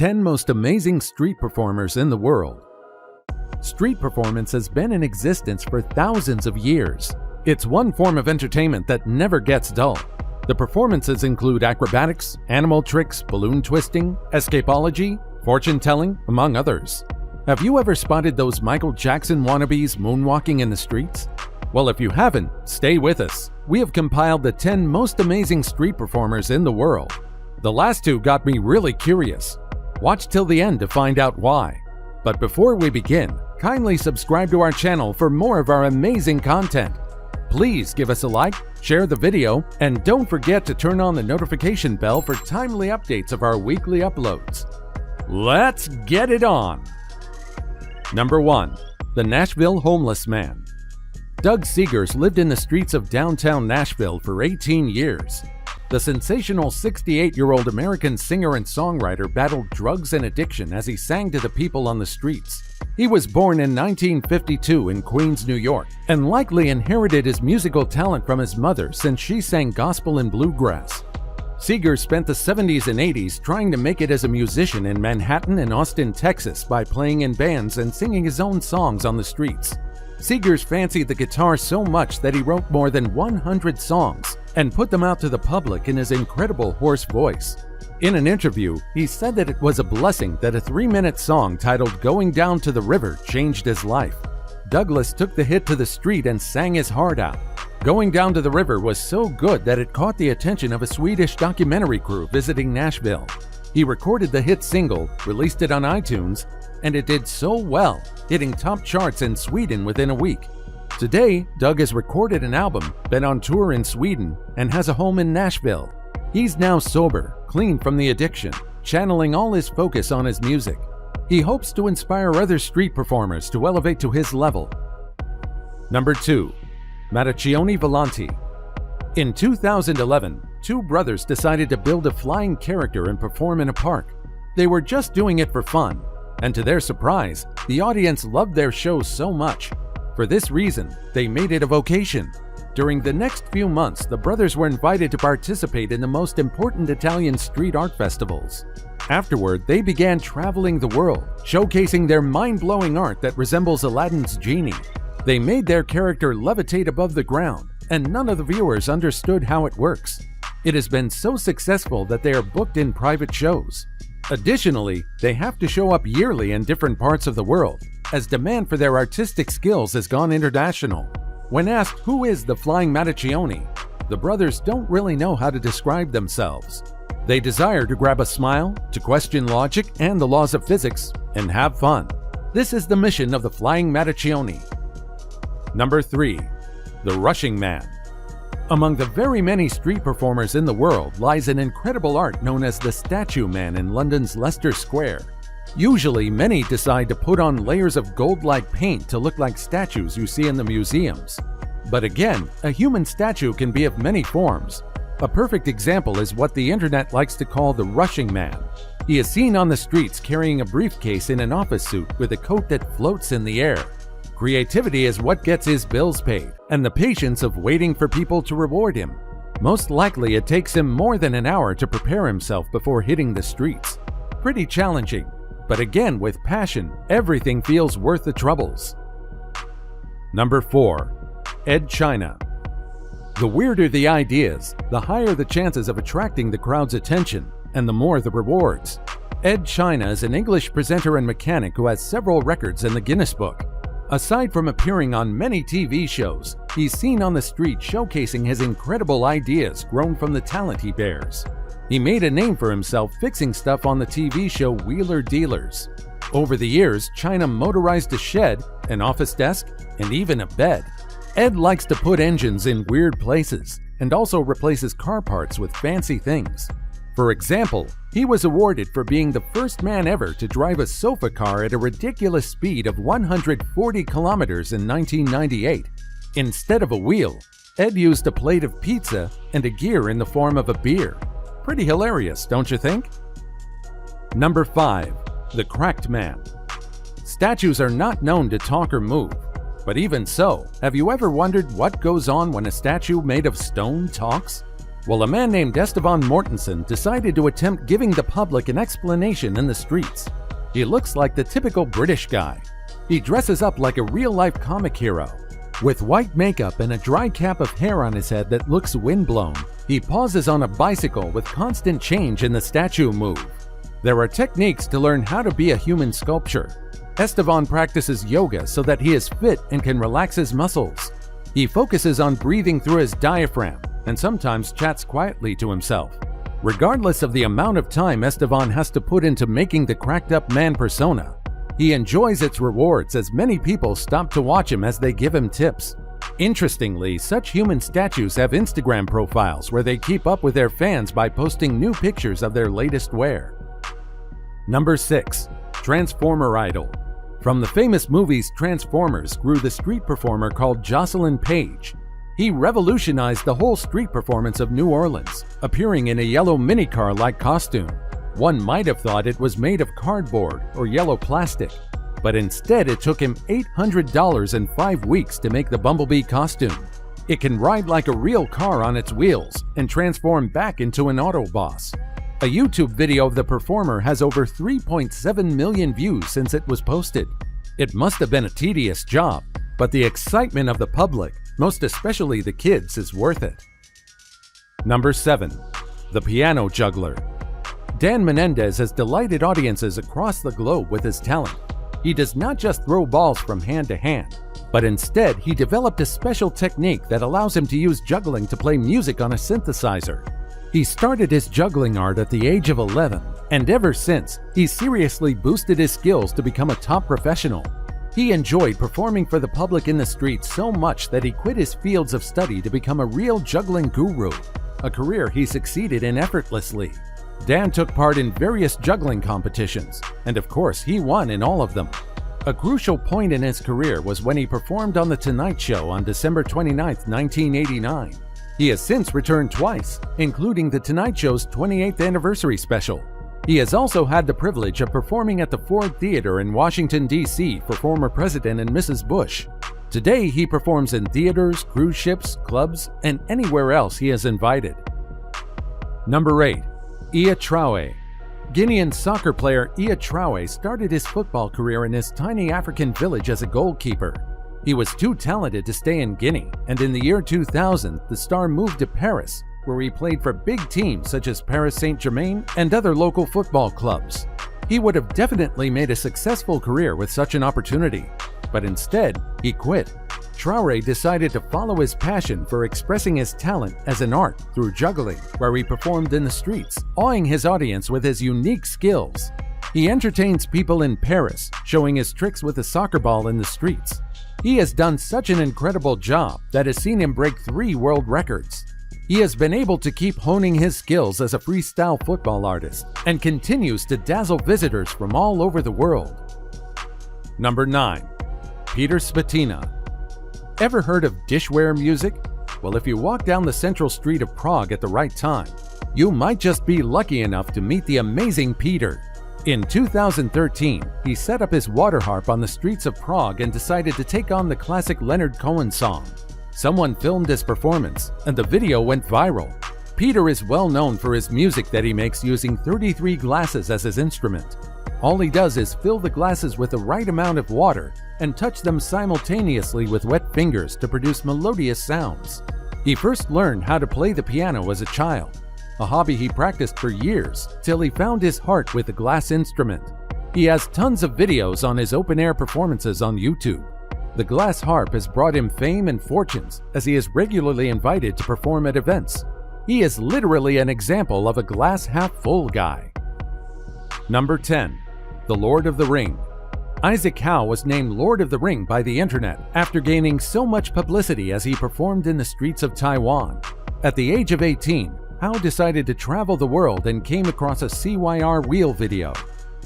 10 most amazing street performers in the world. Street performance has been in existence for thousands of years. It's one form of entertainment that never gets dull. The performances include acrobatics, animal tricks, balloon twisting, escapology, fortune-telling, among others. Have you ever spotted those Michael Jackson wannabes moonwalking in the streets? Well, if you haven't, stay with us. We have compiled the 10 most amazing street performers in the world. The last two got me really curious. Watch till the end to find out why. But before we begin, kindly subscribe to our channel for more of our amazing content. Please give us a like, share the video, and don't forget to turn on the notification bell for timely updates of our weekly uploads. Let's get it on! Number 1. The Nashville Homeless Man. Doug Seegers lived in the streets of downtown Nashville for 18 years. The sensational 68-year-old American singer and songwriter battled drugs and addiction as he sang to the people on the streets. He was born in 1952 in Queens, New York, and likely inherited his musical talent from his mother since she sang gospel and bluegrass. Seegers spent the 70s and 80s trying to make it as a musician in Manhattan and Austin, Texas by playing in bands and singing his own songs on the streets. Seegers fancied the guitar so much that he wrote more than 100 songs and put them out to the public in his incredible hoarse voice. In an interview, he said that it was a blessing that a 3-minute song titled "Going Down to the River" changed his life. Douglas took the hit to the street and sang his heart out. "Going Down to the River" was so good that it caught the attention of a Swedish documentary crew visiting Nashville. He recorded the hit single, released it on iTunes, and it did so well, hitting top charts in Sweden within a week. Today, Doug has recorded an album, been on tour in Sweden, and has a home in Nashville. He's now sober, clean from the addiction, channeling all his focus on his music. He hopes to inspire other street performers to elevate to his level. Number 2. Matacione Valanti. In 2011, two brothers decided to build a flying character and perform in a park. They were just doing it for fun, and to their surprise, the audience loved their show so much. For this reason, they made it a vocation. During the next few months, the brothers were invited to participate in the most important Italian street art festivals. Afterward, they began traveling the world, showcasing their mind-blowing art that resembles Aladdin's genie. They made their character levitate above the ground, and none of the viewers understood how it works. It has been so successful that they are booked in private shows. Additionally, they have to show up yearly in different parts of the world, as demand for their artistic skills has gone international. When asked who is the Flying Matacione, the brothers don't really know how to describe themselves. They desire to grab a smile, to question logic and the laws of physics, and have fun. This is the mission of the Flying Matacione. Number 3. The Rushing Man. Among the very many street performers in the world lies an incredible art known as the Statue Man in London's Leicester Square. Usually, many decide to put on layers of gold-like paint to look like statues you see in the museums. But again, a human statue can be of many forms. A perfect example is what the internet likes to call the Rushing Man. He is seen on the streets carrying a briefcase in an office suit with a coat that floats in the air. Creativity is what gets his bills paid, and the patience of waiting for people to reward him. Most likely, it takes him more than an hour to prepare himself before hitting the streets. Pretty challenging, but again, with passion, everything feels worth the troubles. Number 4. Chyna. The weirder the ideas, the higher the chances of attracting the crowd's attention, and the more the rewards. Chyna is an English presenter and mechanic who has several records in the Guinness Book. Aside from appearing on many TV shows, he's seen on the street showcasing his incredible ideas grown from the talent he bears. He made a name for himself fixing stuff on the TV show Wheeler Dealers. Over the years, Chyna motorized a shed, an office desk, and even a bed. Ed likes to put engines in weird places and also replaces car parts with fancy things. For example, he was awarded for being the first man ever to drive a sofa car at a ridiculous speed of 140 kilometers in 1998. Instead of a wheel, Ed used a plate of pizza and a gear in the form of a beer. Pretty hilarious, don't you think? Number 5. The Cracked Man. Statues are not known to talk or move. But even so, have you ever wondered what goes on when a statue made of stone talks? Well, a man named Esteban Mortensen decided to attempt giving the public an explanation in the streets. He looks like the typical British guy. He dresses up like a real-life comic hero. With white makeup and a dry cap of hair on his head that looks windblown, he pauses on a bicycle with constant change in the statue move. There are techniques to learn how to be a human sculpture. Esteban practices yoga so that he is fit and can relax his muscles. He focuses on breathing through his diaphragm and sometimes chats quietly to himself. Regardless of the amount of time Esteban has to put into making the cracked-up man persona, he enjoys its rewards as many people stop to watch him as they give him tips. Interestingly, such human statues have Instagram profiles where they keep up with their fans by posting new pictures of their latest wear. Number 6. Transformer Idol. From the famous movies Transformers grew the street performer called Jocelyn Page. He revolutionized the whole street performance of New Orleans, appearing in a yellow minicar-like costume. One might have thought it was made of cardboard or yellow plastic, but instead it took him $800 and 5 weeks to make the Bumblebee costume. It can ride like a real car on its wheels and transform back into an Autoboss. A YouTube video of the performer has over 3.7 million views since it was posted. It must have been a tedious job, but the excitement of the public, most especially the kids, is worth it. Number 7. The Piano Juggler. Dan Menendez has delighted audiences across the globe with his talent. He does not just throw balls from hand to hand, but instead he developed a special technique that allows him to use juggling to play music on a synthesizer. He started his juggling art at the age of 11, and ever since, he's seriously boosted his skills to become a top professional. He enjoyed performing for the public in the streets so much that he quit his fields of study to become a real juggling guru, a career he succeeded in effortlessly. Dan took part in various juggling competitions, and of course he won in all of them. A crucial point in his career was when he performed on The Tonight Show on December 29, 1989. He has since returned twice, including The Tonight Show's 28th anniversary special. He has also had the privilege of performing at the Ford Theater in Washington, D.C. for former President and Mrs. Bush. Today, he performs in theaters, cruise ships, clubs, and anywhere else he is invited. Number 8. Trowe. Guinean soccer player Trowe started his football career in his tiny African village as a goalkeeper. He was too talented to stay in Guinea, and in the year 2000, the star moved to Paris, where he played for big teams such as Paris Saint-Germain and other local football clubs. He would have definitely made a successful career with such an opportunity, but instead, he quit. Trowe decided to follow his passion for expressing his talent as an art through juggling, where he performed in the streets, awing his audience with his unique skills. He entertains people in Paris, showing his tricks with a soccer ball in the streets. He has done such an incredible job that has seen him break 3 world records. He has been able to keep honing his skills as a freestyle football artist and continues to dazzle visitors from all over the world. Number 9. Peter Spatina. Ever heard of dishware music? Well, if you walk down the central street of Prague at the right time, you might just be lucky enough to meet the amazing Peter. In 2013, he set up his water harp on the streets of Prague and decided to take on the classic Leonard Cohen song. Someone filmed his performance, and the video went viral. Peter is well known for his music that he makes using 33 glasses as his instrument. All he does is fill the glasses with the right amount of water and touch them simultaneously with wet fingers to produce melodious sounds. He first learned how to play the piano as a child, a hobby he practiced for years till he found his heart with the glass instrument. He has tons of videos on his open-air performances on YouTube. The glass harp has brought him fame and fortunes as he is regularly invited to perform at events. He is literally an example of a glass-half-full guy. Number 10. The Lord of the Ring. Isaac Howe was named Lord of the Ring by the internet after gaining so much publicity as he performed in the streets of Taiwan. At the age of 18, Howe decided to travel the world and came across a CYR wheel video.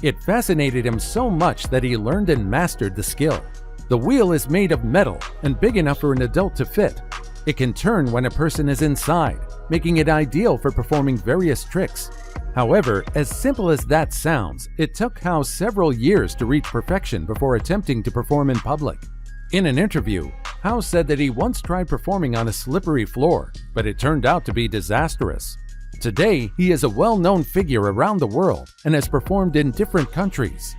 It fascinated him so much that he learned and mastered the skill. The wheel is made of metal and big enough for an adult to fit. It can turn when a person is inside, making it ideal for performing various tricks. However, as simple as that sounds, it took Howe several years to reach perfection before attempting to perform in public. In an interview, Howe said that he once tried performing on a slippery floor, but it turned out to be disastrous. Today, he is a well-known figure around the world and has performed in different countries.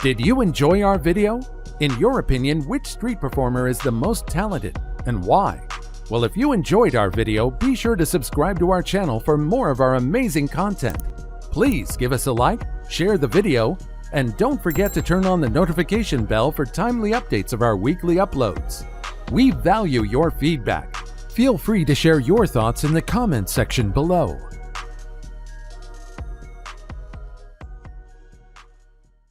Did you enjoy our video? In your opinion, which street performer is the most talented and why? Well, if you enjoyed our video, be sure to subscribe to our channel for more of our amazing content. Please give us a like, share the video, and don't forget to turn on the notification bell for timely updates of our weekly uploads. We value your feedback. Feel free to share your thoughts in the comments section below.